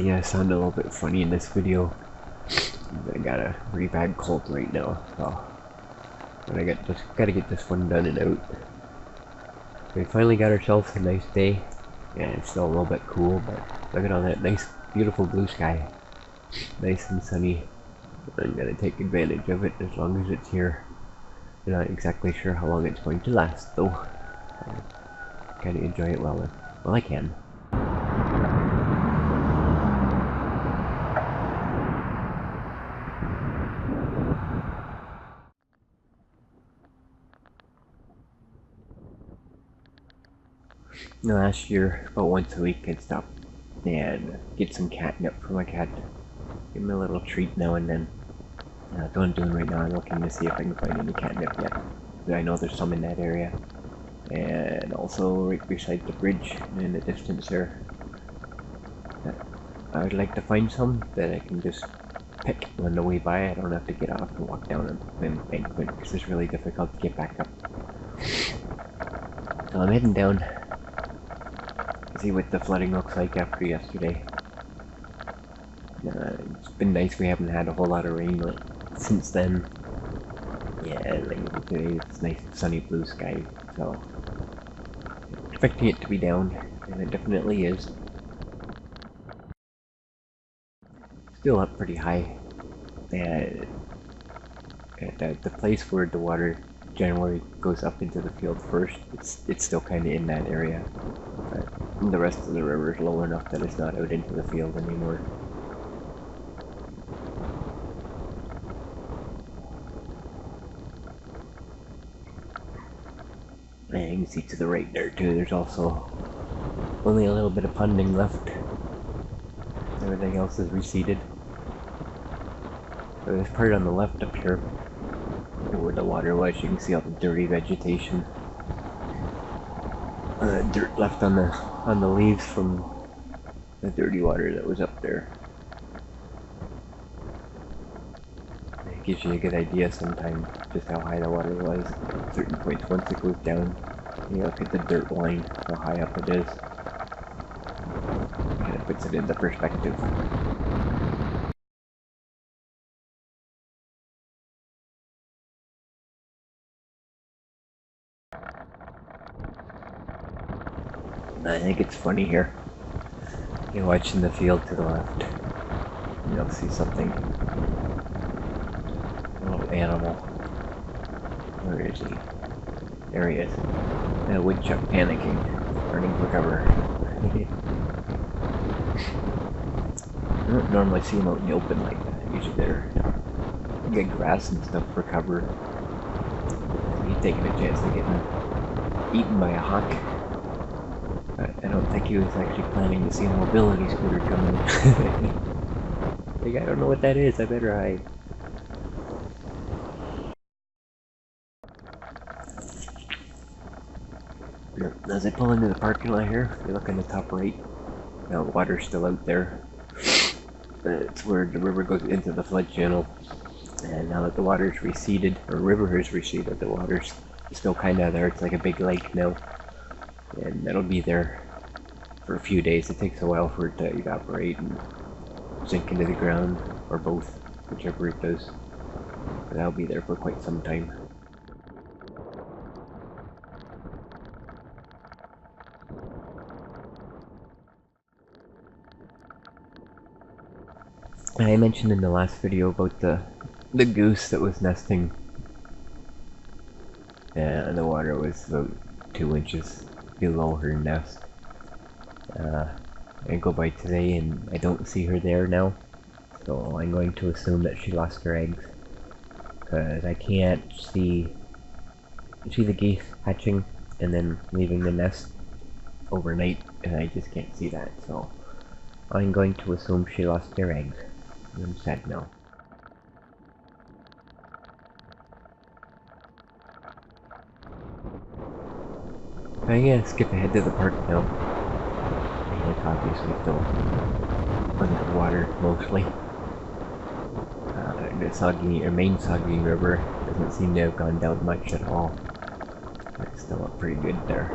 Yeah, I sound a little bit funny in this video. I got a pretty bad cold right now, so but I gotta get this one done and out. We finally got ourselves a nice day. Yeah, it's still a little bit cool, but look at all that nice, beautiful blue sky. Nice and sunny. I'm gonna take advantage of it as long as it's here. I'm not exactly sure how long it's going to last, though. Gotta enjoy it while I can. Last year, about once a week, I'd stop and get some catnip for my cat. Give him a little treat now and then. That's what I'm doing right now. I'm looking to see if I can find any catnip yet. I know there's some in that area. And also right beside the bridge in the distance there. I would like to find some that I can just pick on the way by. I don't have to get off and walk down an embankment because it's really difficult to get back up. So I'm heading down to see what the flooding looks like after yesterday. It's been nice. We haven't had a whole lot of rain since then. Yeah, like today it's nice sunny blue sky, so expecting it to be down, and it definitely is. Still up pretty high. And the place where the water generally goes up into the field first, it's still kind of in that area. But the rest of the river is low enough that it's not out into the field anymore. And you can see to the right there too, there's also only a little bit of ponding left. Everything else is receded. So this part on the left up here, where the water was, you can see all the dirty vegetation. Dirt left on the leaves from the dirty water that was up there. It gives you a good idea sometimes just how high the water was at certain points. Once it goes down, you look at the dirt line, how high up it is. Kind of puts it into perspective. I think it's funny here. You watch in the field to the left, you'll see something. A little animal. Where is he? There he is. A woodchuck panicking, running for cover. I don't normally see them out in the open like that. Usually they're get grass and stuff for cover. He's taking a chance of getting eaten by a hawk. I don't think he was actually planning to see a mobility scooter coming. Like, I don't know what that is. I better hide. As I pull into the parking lot here, you look in the top right. Now the water's still out there. It's where the river goes into the flood channel. And now that the water's receded, or river has receded, the water's still kind of there. It's like a big lake now. And that'll be there for a few days. It takes a while for it to evaporate and sink into the ground, or both, whichever it does. But that'll be there for quite some time. I mentioned in the last video about the goose that was nesting. And the water was about 2 inches below her nest. I go by today and I don't see her there now, so I'm going to assume that she lost her eggs, because I can't see the geese hatching and then leaving the nest overnight, and I just can't see that, so I'm going to assume she lost her eggs. I'm sad now. I'm gonna skip ahead to the park now. It's obviously still underwater mostly. The Saugeen, or main Saugeen River doesn't seem to have gone down much at all. It's still up pretty good there.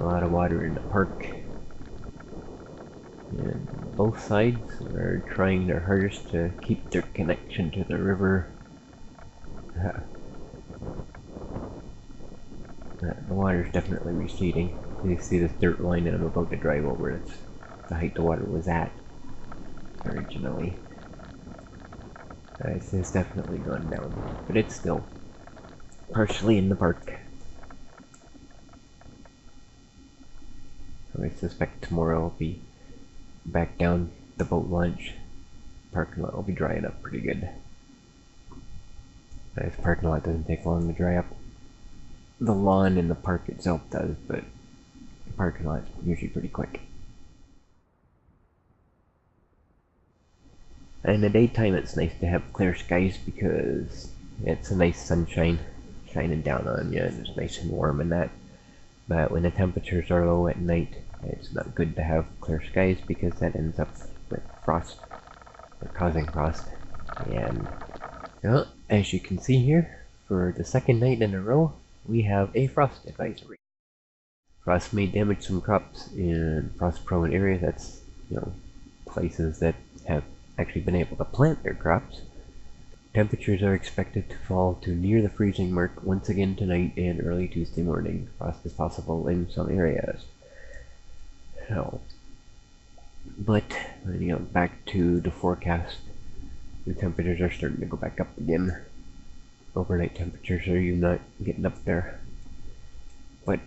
A lot of water in the park. And both sides are trying their hardest to keep their connection to the river. The water's definitely receding. You see this dirt line that I'm about to drive over. It's the height the water was at originally. It's definitely gone down, but it's still partially in the park. I suspect tomorrow I'll be back down the boat launch. Parking lot will be drying up pretty good. This parking lot doesn't take long to dry up. The lawn in the park itself does, but the parking lot's usually pretty quick. In the daytime it's nice to have clear skies because it's a nice sunshine shining down on you and it's nice and warm and that. But when the temperatures are low at night, it's not good to have clear skies because that ends up with frost, or causing frost. And well, as you can see here, for the second night in a row, we have a frost advisory. Frost may damage some crops in frost-prone areas. That's, places that have actually been able to plant their crops. Temperatures are expected to fall to near the freezing mark once again tonight and early Tuesday morning. Frost is possible in some areas. So, but back to the forecast. The temperatures are starting to go back up again. Overnight temperatures are not getting up there. But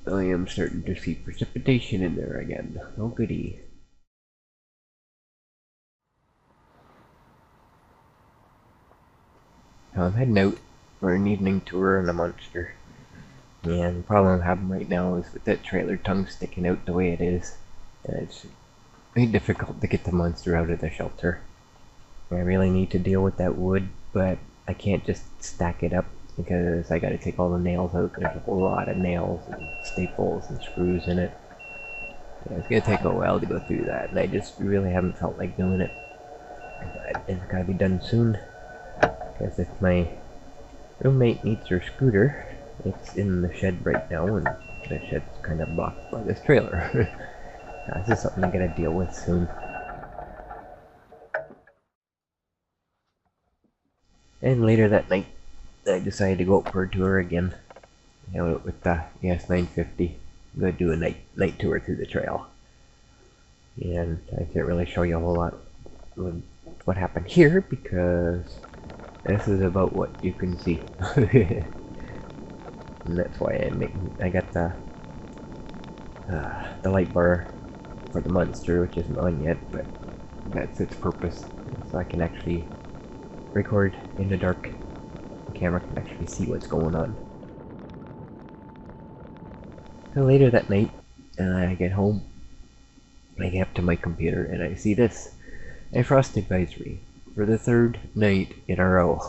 I am starting to see precipitation in there again. Oh goody. Now I'm heading out for an evening tour on a monster. And the problem I'm having right now is with that trailer tongue sticking out the way it is. And it's very difficult to get the monster out of the shelter. I really need to deal with that wood, but I can't just stack it up because I gotta take all the nails out. There's a whole lot of nails and staples and screws in it. Yeah, it's gonna take a while to go through that, and I just really haven't felt like doing it. But it's gotta be done soon, because if my roommate needs her scooter, it's in the shed right now, and the shed's kind of blocked by this trailer. This is something I gotta deal with soon. And later that night, I decided to go out for a tour again. I went with the ES950. I'm gonna do a night tour through the trail. And I can't really show you a whole lot of what happened here because this is about what you can see. And that's why I got the light bar for the monster, which isn't on yet, but that's its purpose. So I can actually record in the dark. The camera can actually see what's going on. So later that night, I get home, I get up to my computer, and I see this. A frost advisory for the third night in a row.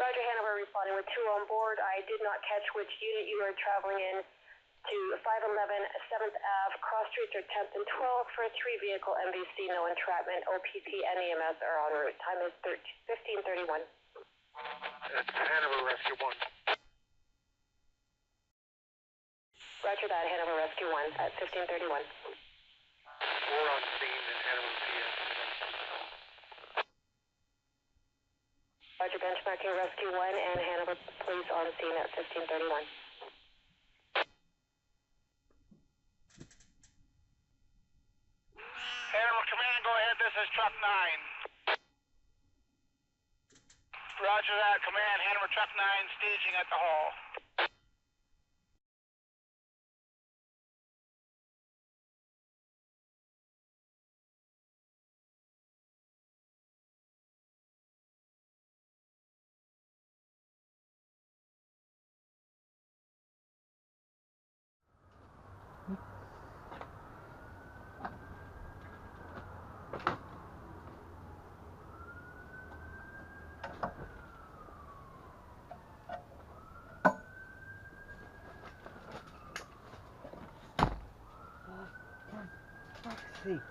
Roger, Hanover responding with 2 on board. I did not catch which unit you were traveling in to 511 7th Ave. Cross streets are 10th and 12th for a 3-vehicle MVC. No entrapment. OPP and EMS are en route. Time is 15:31. It's Hanover Rescue 1. Roger that, Hanover Rescue 1 at 15:31. We're on scene in Hanover, PS. Roger, benchmarking Rescue 1 and Hanover Police on scene at 15:31. Hanover Command, go ahead. This is Truck 9. Roger that, Command. Hanover Truck 9 staging at the hall. Fuck's sake.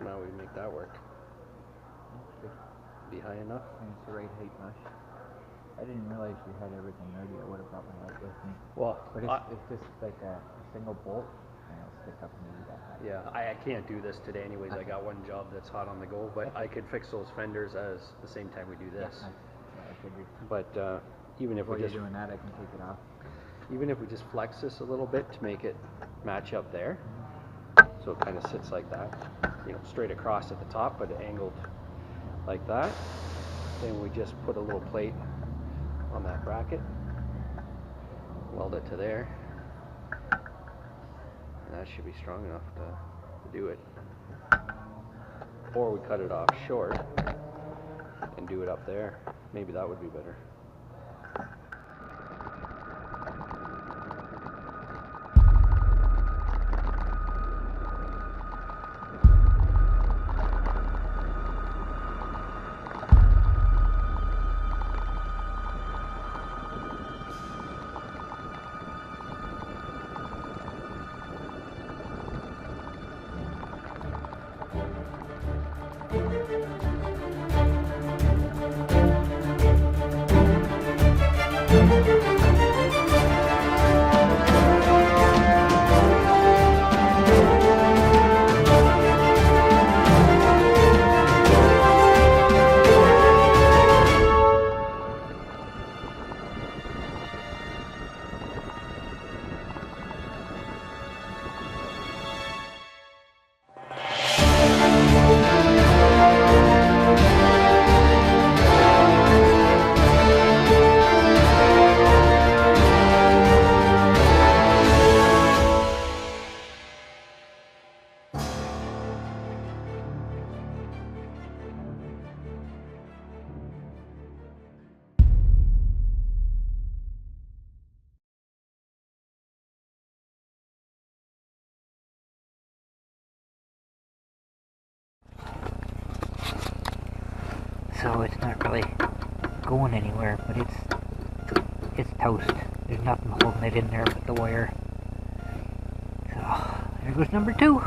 somehow we make that work. Be high enough. And it's the right height mesh. I didn't realize you had everything ready. I would have brought my light with me. Well, But it's just like a single bolt, and it'll stick up maybe that high. yeah, I can't do this today anyways. I got one job that's hot on the go, but I could fix those fenders as the same time we do this. I figured. But even if While we you're just doing that, I can take it off. even if we just flex this a little bit to make it match up there, so it kind of sits like that, you know, straight across at the top, but angled like that. Then we just put a little plate on that bracket, weld it to there, and that should be strong enough to do it. Or we cut it off short and do it up there. Maybe that would be better. So it's not really going anywhere, but it's toast. There's nothing holding it in there but the wire. So there goes number 2.